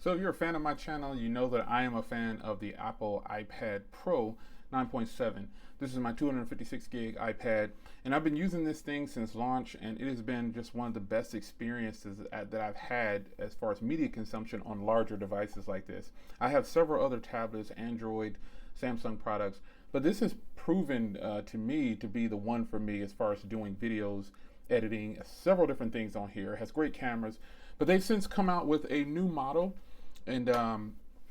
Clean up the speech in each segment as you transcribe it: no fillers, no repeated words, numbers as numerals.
So if you're a fan of my channel, you know that I am a fan of the Apple iPad Pro 9.7. This is my 256 gig iPad, and I've been using this thing since launch, and it has been just one of the best experiences that I've had as far as media consumption on larger devices like this. I have several other tablets, Android, Samsung products, but this has proven to me to be the one for me as far as doing videos, editing, several different things on here. It has great cameras, but they've since come out with a new model, and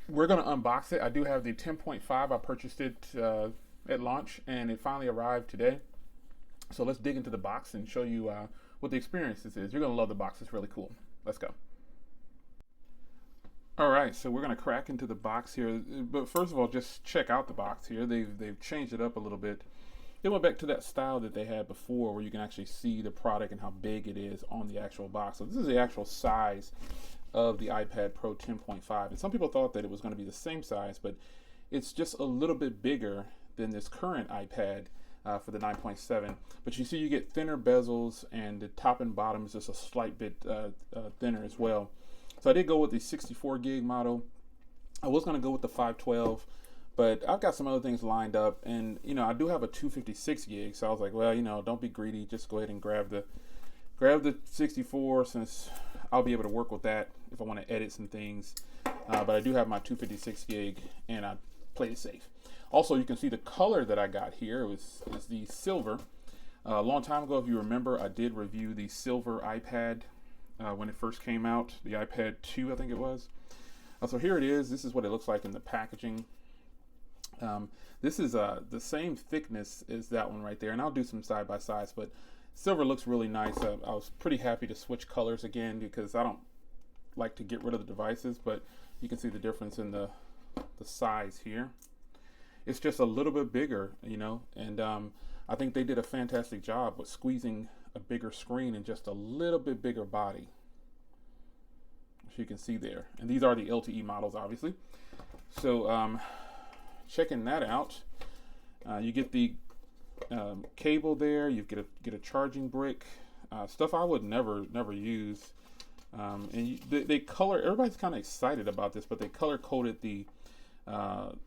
we're going to unbox it. I do have the 10.5. I purchased it at launch, and it finally arrived today. So let's dig into the box and show you what the experience this is. You're going to love the box. It's really cool. Let's go. All right, so we're going to crack into the box here. But first of all, just check out the box here. They've changed it up a little bit. They went back to that style that they had before, where you can actually see the product and how big it is on the actual box. So this is the actual size of the iPad Pro 10.5. And some people thought that it was going to be the same size, but it's just a little bit bigger than this current iPad for the 9.7. But you see you get thinner bezels, and the top and bottom is just a slight bit thinner as well. So I did go with the 64 gig model. I was going to go with the 512, but I've got some other things lined up, and I do have a 256 gig, so I was like, well, don't be greedy, just go ahead and grab the 64, since I'll be able to work with that if I want to edit some things. But I do have my 256 gig, and I played it safe. Also, you can see the color that I got here is the silver. A long time ago, if you remember, I did review the silver iPad when it first came out, the iPad 2, I think it was. So here it is. This is what it looks like in the packaging. This is the same thickness as that one right there, and I'll do some side-by-sides, but silver looks really nice. I was pretty happy to switch colors again, because I don't like to get rid of the devices, but you can see the difference in the size here. It's just a little bit bigger, and I think they did a fantastic job with squeezing a bigger screen and just a little bit bigger body, as you can see there. And these are the LTE models, obviously. So checking that out, you get the cable there. You get a charging brick, stuff I would never use. And they color. Everybody's kind of excited about this, but they color coded the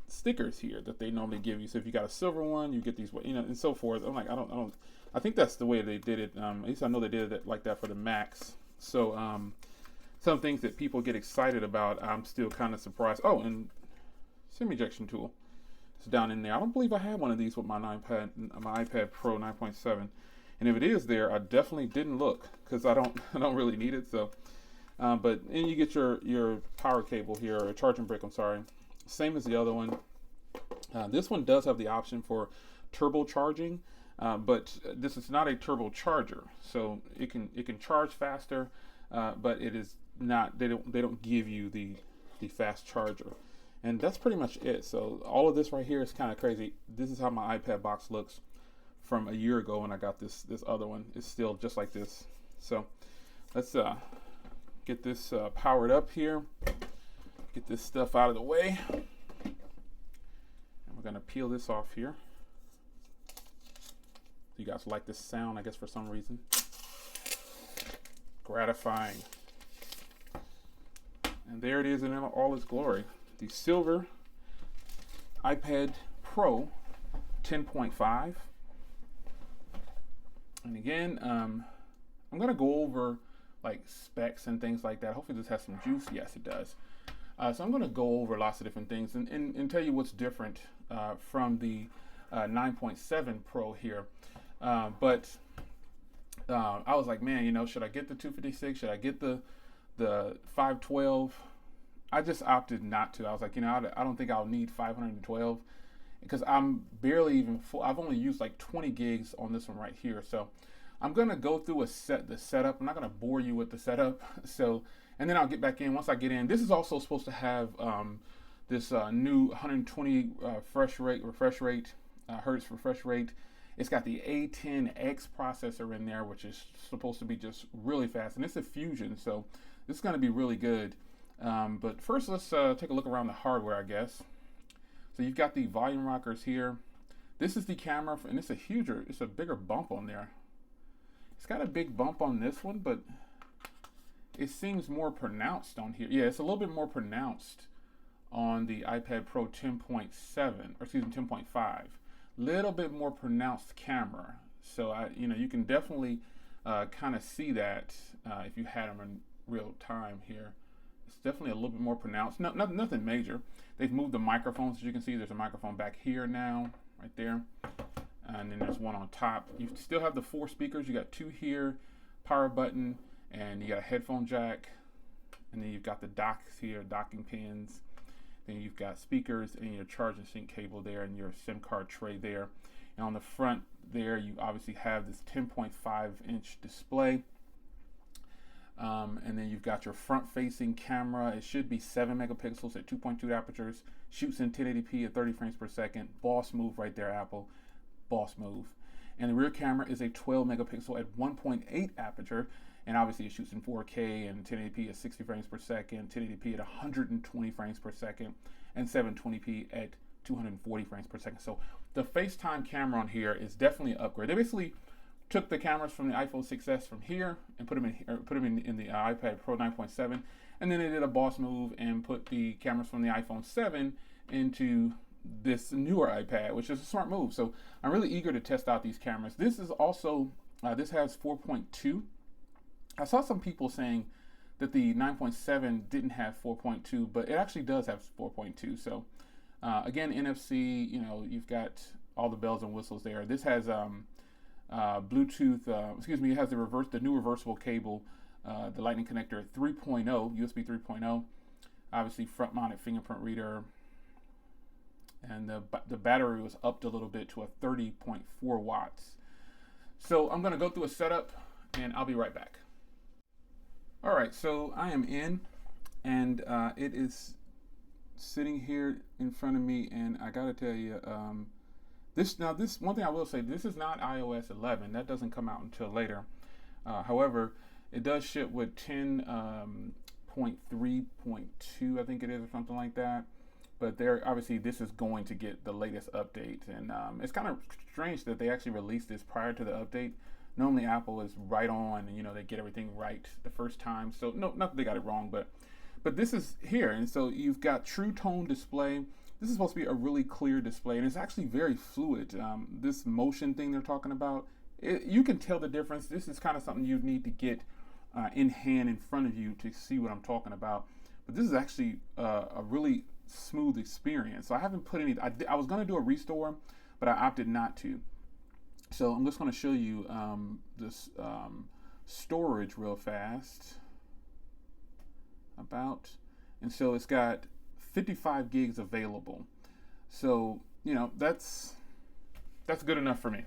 stickers here that they normally give you. So if you got a silver one, you get these, and so forth. I'm like, I think that's the way they did it. At least I know they did it like that for the Macs. So some things that people get excited about, I'm still kind of surprised. Oh, and SIM ejection tool. Down in there. I don't believe I had one of these with my iPad Pro 9.7, and if it is there, I definitely didn't look, because I don't really need it. So but and you get your power cable here, or a charging brick, I'm sorry, same as the other one. This one does have the option for turbo charging, but this is not a turbo charger, so it can charge faster, but it is not, they don't give you the fast charger. And that's pretty much it. So all of this right here is kind of crazy. This is how my iPad box looks from a year ago when I got this other one. It's still just like this. So let's get this powered up here. Get this stuff out of the way. And we're going to peel this off here. You guys like this sound, I guess, for some reason. Gratifying. And there it is in all its glory. The silver iPad Pro 10.5. And again, I'm going to go over like specs and things like that. Hopefully this has some juice. Yes, it does. So I'm going to go over lots of different things and tell you what's different from the 9.7 Pro here. But I was like, man, should I get the 256? Should I get the 512? I just opted not to. I was like, I don't think I'll need 512, because I'm barely even full. I've only used like 20 gigs on this one right here. So I'm going to go through the setup. I'm not going to bore you with the setup. So, and then I'll get back in. Once I get in, this is also supposed to have this new 120 refresh rate, hertz refresh rate. It's got the A10X processor in there, which is supposed to be just really fast. And it's a Fusion, so this is going to be really good. But first, let's take a look around the hardware, I guess. So you've got the volume rockers here. This is the camera, and it's a bigger bump on there. It's got a big bump on this one, but it seems more pronounced on here. Yeah, it's a little bit more pronounced on the iPad Pro 10.7, or excuse me, 10.5. Little bit more pronounced camera. So you can definitely kind of see that if you had them in real time here. It's definitely a little bit more pronounced. Nothing major. They've moved the microphones, as you can see. There's a microphone back here now, right there, and then there's one on top. You still have the 4 speakers. You got 2 here, power button, and you got a headphone jack, and then you've got the docks here, docking pins. Then you've got speakers and your charge and sync cable there, and your SIM card tray there. And on the front there, you obviously have this 10.5-inch display. And then you've got your front-facing camera. It should be 7 megapixels at 2.2 apertures. Shoots in 1080p at 30 frames per second. Boss move right there, Apple. Boss move. And the rear camera is a 12 megapixel at 1.8 aperture. And obviously it shoots in 4K and 1080p at 60 frames per second, 1080p at 120 frames per second, and 720p at 240 frames per second. So the FaceTime camera on here is definitely an upgrade. They basically took the cameras from the iPhone 6s from here and put them in the iPad Pro 9.7, and then they did a boss move and put the cameras from the iPhone 7 into this newer iPad, which is a smart move. So I'm really eager to test out these cameras. This is also this has 4.2. I saw some people saying that the 9.7 didn't have 4.2, but it actually does have 4.2. So again, NFC, you've got all the bells and whistles there. This has Bluetooth, it has the new reversible cable, the lightning connector at 3.0, USB 3.0, obviously front mounted fingerprint reader, and the battery was upped a little bit to a 30.4 watts. So I'm gonna go through a setup and I'll be right back. All right, so I am in, and it is sitting here in front of me, and I gotta tell you, this one thing I will say, this is not iOS 11. That doesn't come out until later. However, it does ship with 10.3.2, I think it is, or something like that. But obviously this is going to get the latest update, and it's kind of strange that they actually released this prior to the update. Normally Apple is right on, and they get everything right the first time. So not that they got it wrong, but this is here, and so you've got True Tone display. This is supposed to be a really clear display, and it's actually very fluid. This motion thing they're talking about, you can tell the difference. This is kind of something you need to get in hand in front of you to see what I'm talking about. But this is actually a really smooth experience. So I haven't put any. I was going to do a restore, but I opted not to. So I'm just going to show you this storage real fast. And so it's got 55 gigs available. So that's good enough for me.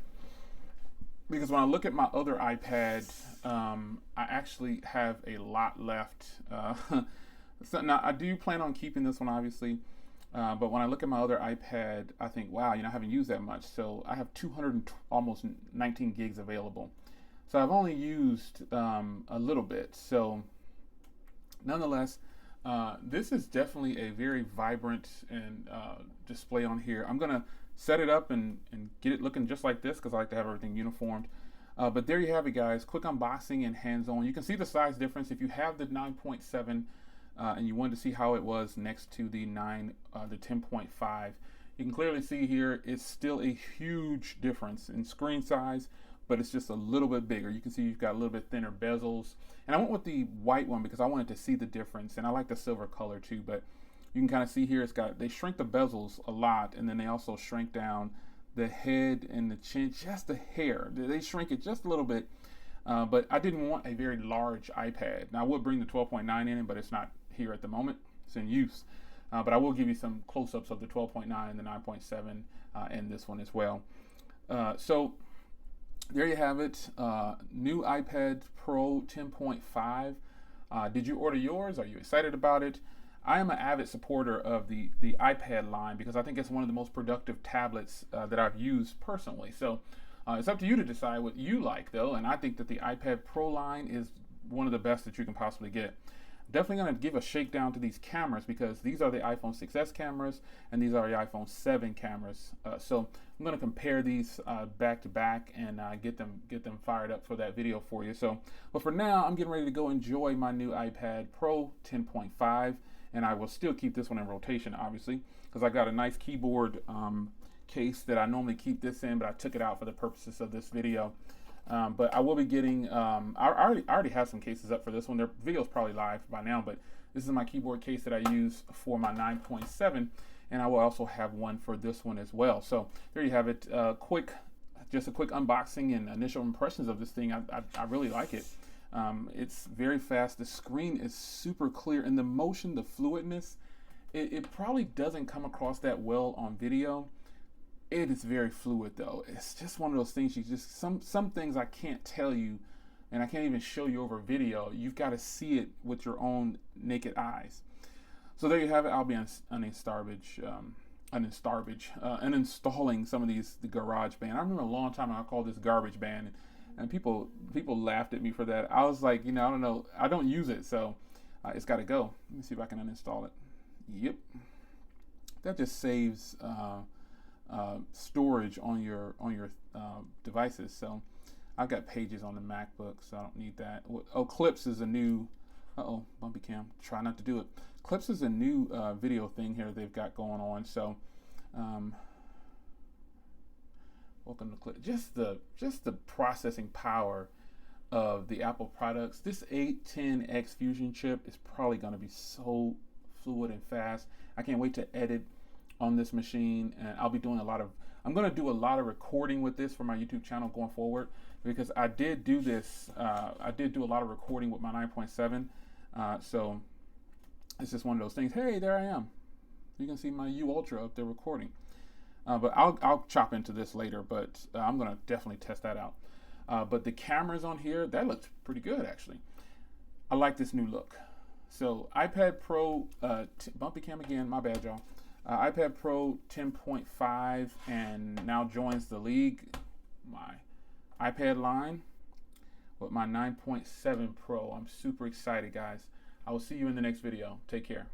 Because when I look at my other iPad, I actually have a lot left. So now I do plan on keeping this one, obviously. But when I look at my other iPad, I think, wow, I haven't used that much. So I have almost 19 gigs available. So I've only used a little bit. So nonetheless, this is definitely a very vibrant and display on here. I'm going to set it up and get it looking just like this because I like to have everything uniformed. But there you have it, guys. Quick unboxing and hands-on. You can see the size difference. If you have the 9.7 and you wanted to see how it was next to the 10.5, you can clearly see here it's still a huge difference in screen size, but it's just a little bit bigger. You can see you've got a little bit thinner bezels. And I went with the white one because I wanted to see the difference, and I like the silver color too, but you can kind of see here they shrink the bezels a lot, and then they also shrink down the head and the chin just a hair. They shrink it just a little bit, but I didn't want a very large iPad. Now I would bring the 12.9 in, but it's not here at the moment. It's in use. But I will give you some close-ups of the 12.9 and the 9.7 and this one as well. So there you have it. New iPad Pro 10.5. Did you order yours? Are you excited about it? I am an avid supporter of the iPad line because I think it's one of the most productive tablets that I've used personally. So it's up to you to decide what you like, though. And I think that the iPad Pro line is one of the best that you can possibly get. Definitely going to give a shakedown to these cameras because these are the iPhone 6s cameras and these are the iPhone 7 cameras. So I'm going to compare these back to back and get them fired up for that video for you. So, but for now, I'm getting ready to go enjoy my new iPad Pro 10.5, and I will still keep this one in rotation, obviously, because I got a nice keyboard case that I normally keep this in, but I took it out for the purposes of this video. But I will be getting, I already have some cases up for this one. Their video's probably live by now, but this is my keyboard case that I use for my 9.7, and I will also have one for this one as well. So there you have it. Just a quick unboxing and initial impressions of this thing. I really like it. It's very fast. The screen is super clear, and the motion, the fluidness, it probably doesn't come across that well on video. It is very fluid though. It's just one of those things you just, some things I can't tell you and I can't even show you over video. You've got to see it with your own naked eyes. So there you have it. I'll be uninstalling some of the GarageBand. I remember a long time ago I called this garbage band, and people laughed at me for that. I was like, I don't know, I don't use it, so it's got to go. Let me see if I can uninstall it. Yep, that just saves storage on your devices. So I've got Pages on the MacBook, so I don't need that. Oh, Clips is a new bumpy cam, try not to do it. Clips is a new video thing here they've got going on. So welcome to Clips. Just the processing power of the Apple products. This A10X Fusion chip is probably going to be so fluid and fast. I can't wait to edit on this machine, and I'll be doing I'm going to do a lot of recording with this for my YouTube channel going forward, because I did do this, I did do a lot of recording with my 9.7, so it's just one of those things. Hey, there I am. You can see my U Ultra up there recording, but I'll chop into this later, but I'm going to definitely test that out. But the cameras on here, that looks pretty good actually. I like this new look. So iPad Pro, bumpy cam again, my bad y'all. iPad Pro 10.5 and now joins the league, my iPad line, with my 9.7 Pro. I'm super excited, guys. I will see you in the next video. Take care.